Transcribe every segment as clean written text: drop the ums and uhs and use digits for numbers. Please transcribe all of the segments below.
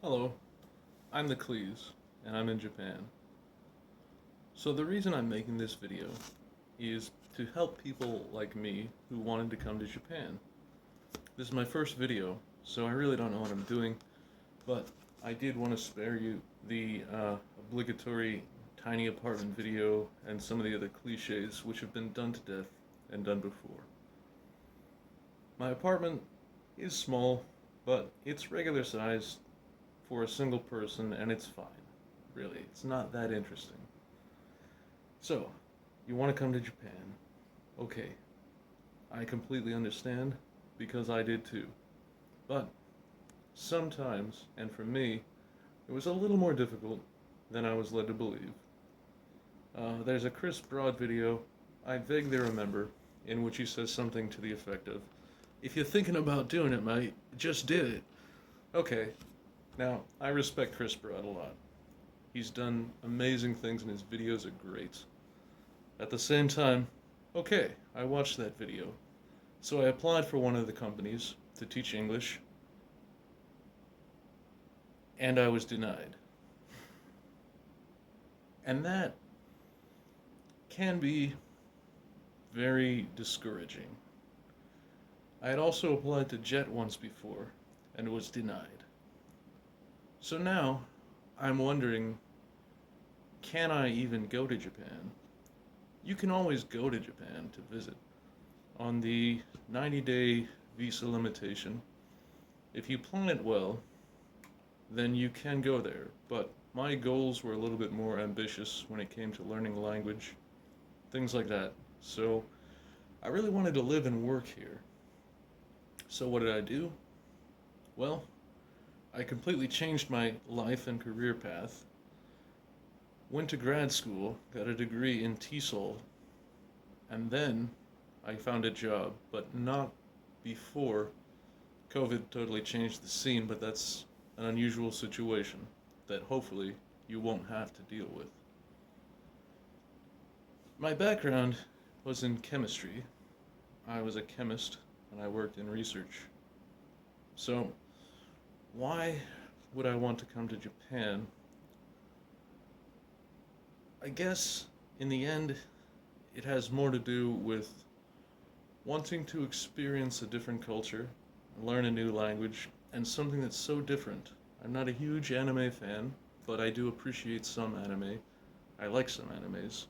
Hello, I'm the Cleese, and I'm in Japan. So the reason I'm making this video is to help people like me who wanted to come to Japan. This is my first video, so I really don't know what I'm doing, but I did want to spare you the obligatory tiny apartment video and some of the other cliches which have been done to death and done before. My apartment is small, but it's regular size for a single person, and it's fine. Really, it's not that interesting. So, you want to come to Japan? Okay, I completely understand because I did too. But sometimes, and for me, it was a little more difficult than I was led to believe. There's a Chris Broad video I vaguely remember in which he says something to the effect of, "If you're thinking about doing it, mate, just do it." Okay, now I respect Chris Broad a lot. He's done amazing things and his videos are great. At the same time, okay, I watched that video. So I applied for one of the companies to teach English, and I was denied. And that can be very discouraging. I had also applied to JET once before, and was denied. So now, I'm wondering, can I even go to Japan? You can always go to Japan to visit. On the 90-day visa limitation, if you plan it well, then you can go there. But my goals were a little bit more ambitious when it came to learning language, things like that. So I really wanted to live and work here. So what did I do? Well, I completely changed my life and career path. Went to grad school, got a degree in TESOL, and then I found a job, but not before COVID totally changed the scene, but that's an unusual situation that hopefully you won't have to deal with. My background was in chemistry. I was a chemist and I worked in research. So, why would I want to come to Japan? I guess in the end, it has more to do with wanting to experience a different culture, learn a new language, and something that's so different. I'm not a huge anime fan, but I do appreciate some anime. I like some animes.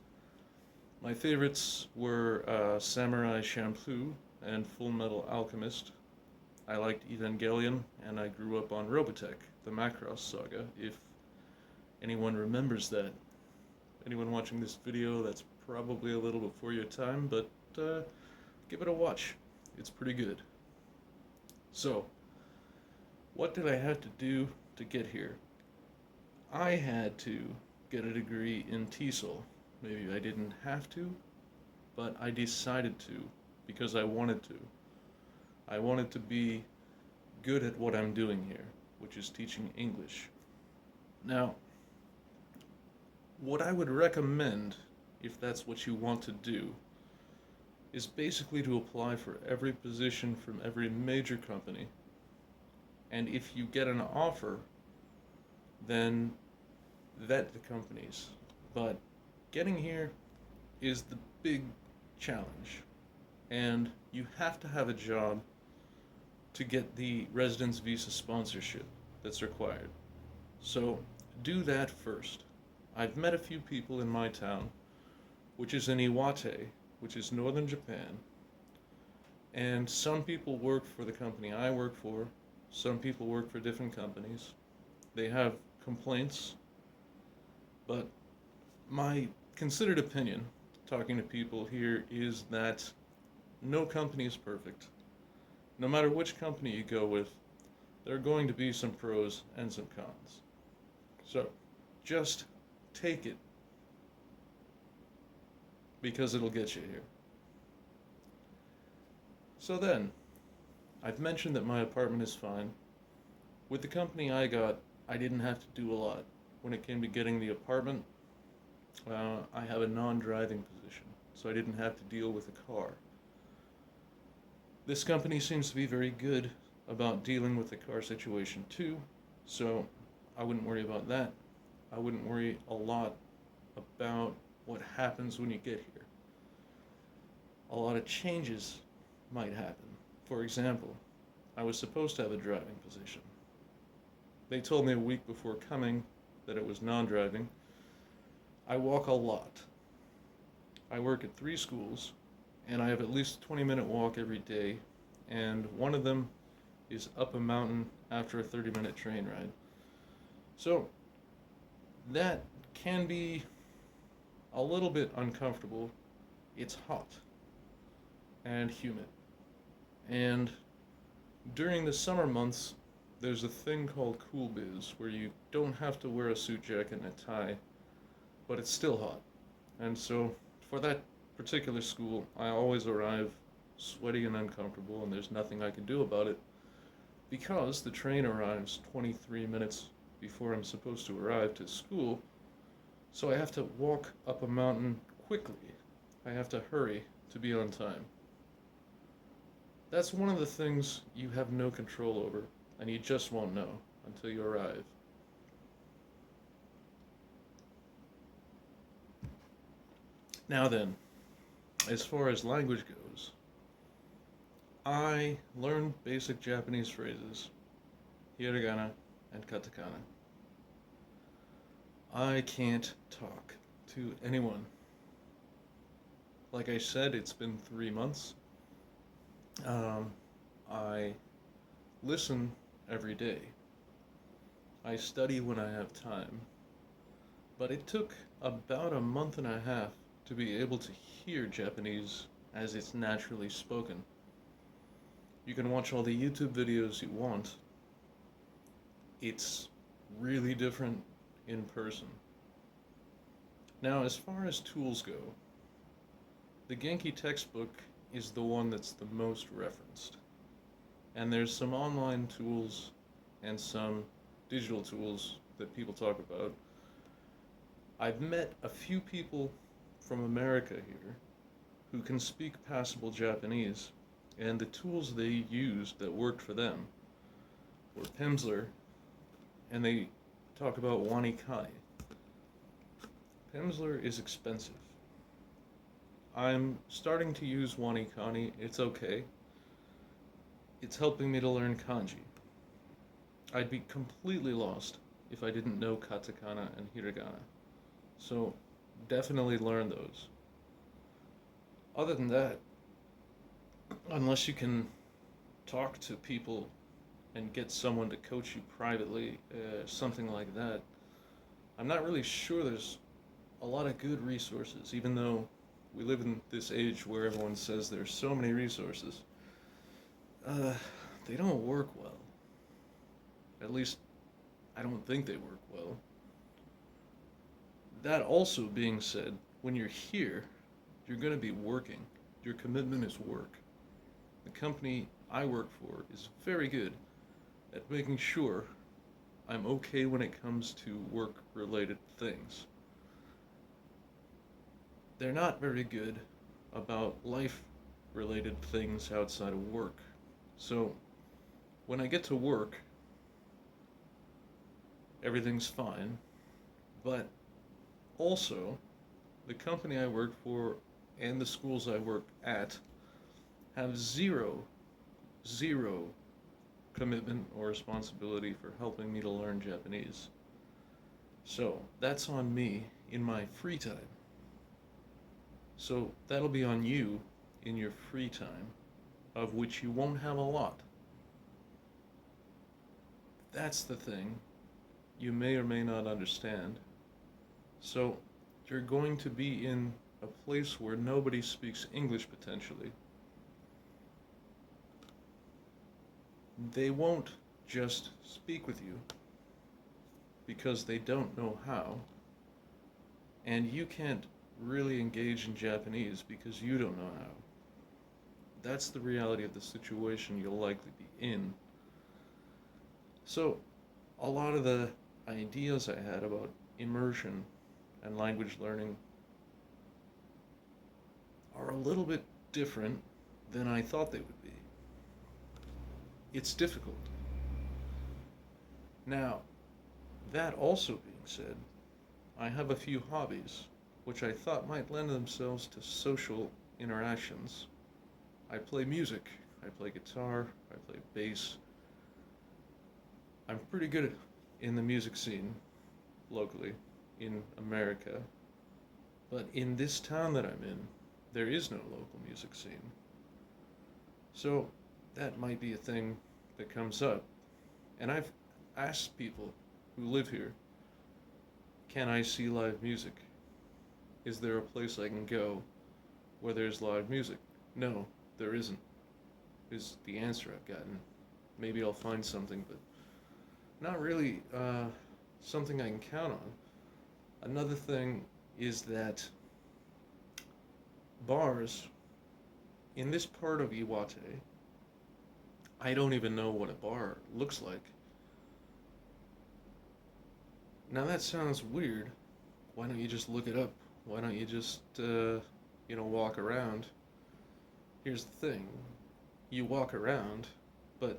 My favorites were Samurai Champloo and Full Metal Alchemist. I liked Evangelion, and I grew up on Robotech, the Macross saga, if anyone remembers that. Anyone watching this video, that's probably a little before your time, but give it a watch. It's pretty good. So, what did I have to do to get here? I had to get a degree in TESOL. Maybe I didn't have to, but I decided to because I wanted to. I wanted to be good at what I'm doing here, which is teaching English. Now, what I would recommend, if that's what you want to do, is basically to apply for every position from every major company. And if you get an offer, then vet the companies. But getting here is the big challenge. And you have to have a job to get the residence visa sponsorship that's required. So do that first. I've met a few people in my town, which is in Iwate, which is northern Japan, and some people work for the company I work for, some people work for different companies. They have complaints, but my considered opinion, talking to people here, is that no company is perfect. No matter which company you go with, there are going to be some pros and some cons. So, just take it because it'll get you here. So then, I've mentioned that my apartment is fine. With the company I got, I didn't have to do a lot. When it came to getting the apartment, I have a non-driving position, so I didn't have to deal with a car. This company seems to be very good about dealing with the car situation too, so I wouldn't worry about that. I wouldn't worry a lot about what happens when you get here. A lot of changes might happen. For example, I was supposed to have a driving position. They told me a week before coming that it was non-driving. I walk a lot. I work at 3 schools, and I have at least a 20-minute walk every day, and one of them is up a mountain after a 30-minute train ride. So that can be a little bit uncomfortable. It's hot and humid. And during the summer months, there's a thing called Cool Biz where you don't have to wear a suit jacket and a tie, but it's still hot. And so for that particular school, I always arrive sweaty and uncomfortable, and there's nothing I can do about it because the train arrives 23 minutes before I'm supposed to arrive to school. So I have to walk up a mountain quickly. I have to hurry to be on time. That's one of the things you have no control over, and you just won't know until you arrive. Now then, as far as language goes, I learned basic Japanese phrases, hiragana and katakana. I can't talk to anyone. Like I said, it's been 3 months. I listen every day. I study when I have time. But it took about a month and a half to be able to hear Japanese as it's naturally spoken. You can watch all the YouTube videos you want. It's really different in person. Now, as far as tools go, the Genki textbook is the one that's the most referenced. And there's some online tools and some digital tools that people talk about. I've met a few people from America here who can speak passable Japanese, and the tools they used that worked for them were Pimsleur, and they talk about WaniKani. Pimsleur is expensive. I'm starting to use WaniKani. It's okay. It's helping me to learn kanji. I'd be completely lost if I didn't know katakana and hiragana. So definitely learn those. Other than that, unless you can talk to people and get someone to coach you privately, something like that, I'm not really sure there's a lot of good resources, even though we live in this age where everyone says there's so many resources. They don't work well. At least, I don't think they work well. That also being said, when you're here, you're going to be working. Your commitment is work. The company I work for is very good at making sure I'm okay when it comes to work-related things. They're not very good about life-related things outside of work. So, when I get to work, everything's fine, but also, the company I work for and the schools I work at have zero commitment or responsibility for helping me to learn Japanese. So, that's on me in my free time. So, that'll be on you in your free time, of which you won't have a lot. That's the thing you may or may not understand. So, you're going to be in a place where nobody speaks English potentially. They won't just speak with you because they don't know how, and you can't really engage in Japanese because you don't know how. That's the reality of the situation you'll likely be in. So, a lot of the ideas I had about immersion and language learning are a little bit different than I thought they would be. It's difficult. Now, That also being said, I have a few hobbies which I thought might lend themselves to social interactions. I play music, I play guitar, I play bass. I'm pretty good in the music scene locally in America, but in this town that I'm in, there is no local music scene. So that might be a thing that comes up. And I've asked people who live here, can I see live music? Is there a place I can go where there's live music? No, there isn't, is the answer I've gotten. Maybe I'll find something, but not really something I can count on. Another thing is that bars in this part of Iwate, I don't even know what a bar looks like. Now that sounds weird. Why don't you just look it up? Why don't you just, walk around? Here's the thing, you walk around, but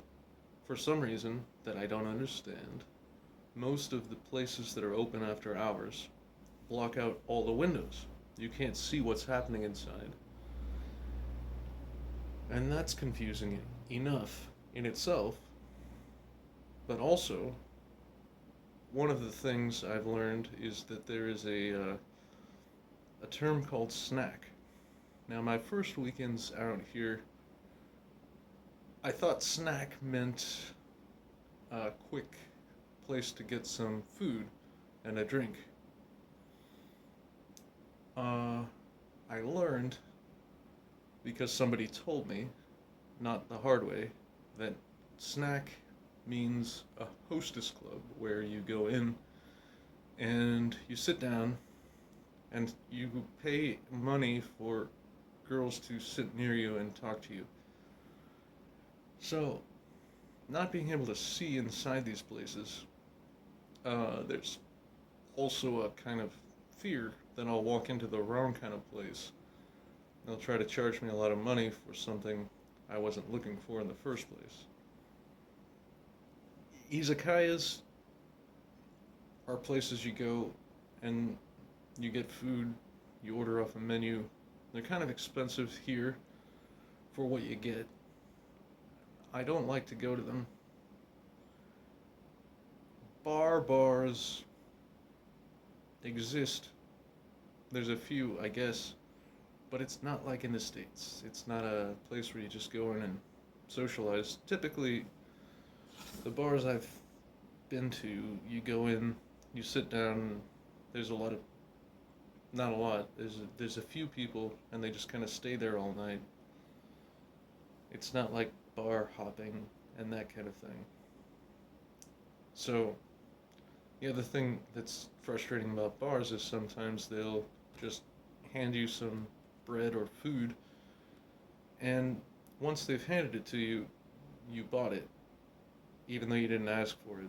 for some reason that I don't understand, most of the places that are open after hours block out all the windows. You can't see what's happening inside. And that's confusing enough in itself, but also, one of the things I've learned is that there is a term called snack. Now, my first weekends out here, I thought snack meant a quick place to get some food and a drink. I learned, because somebody told me, not the hard way, that snack means a hostess club where you go in and you sit down and you pay money for girls to sit near you and talk to you. So, not being able to see inside these places, there's also a kind of fear that I'll walk into the wrong kind of place. They'll try to charge me a lot of money for something I wasn't looking for in the first place. Izakayas are places you go and you get food, you order off a menu. They're kind of expensive here for what you get. I don't like to go to them. Bars exist. There's a few, I guess, but it's not like in the States. It's not a place where you just go in and socialize. Typically, the bars I've been to, you go in, you sit down, there's a lot of, not a lot, there's a few people, and they just kind of stay there all night. It's not like bar hopping and that kind of thing. So, the other thing that's frustrating about bars is sometimes they'll just hand you some bread or food, and once they've handed it to you, you bought it, even though you didn't ask for it.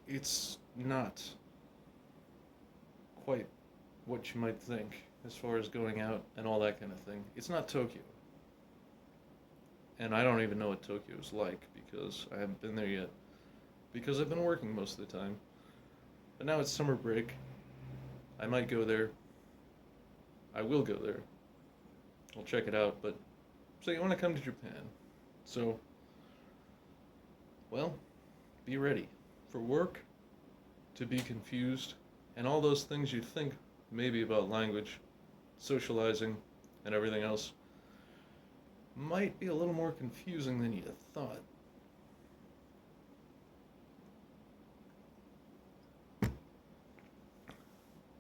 It's not quite what you might think as far as going out and all that kind of thing. It's not Tokyo. And I don't even know what Tokyo is like because I haven't been there yet. Because I've been working most of the time. But now it's summer break. I might go there. I will go there. I'll check it out, but so you want to come to Japan. So, well, be ready for work, to be confused, and all those things you think maybe about language, socializing, and everything else might be a little more confusing than you'd have thought.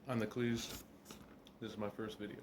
I'm the Cleese. This is my first video.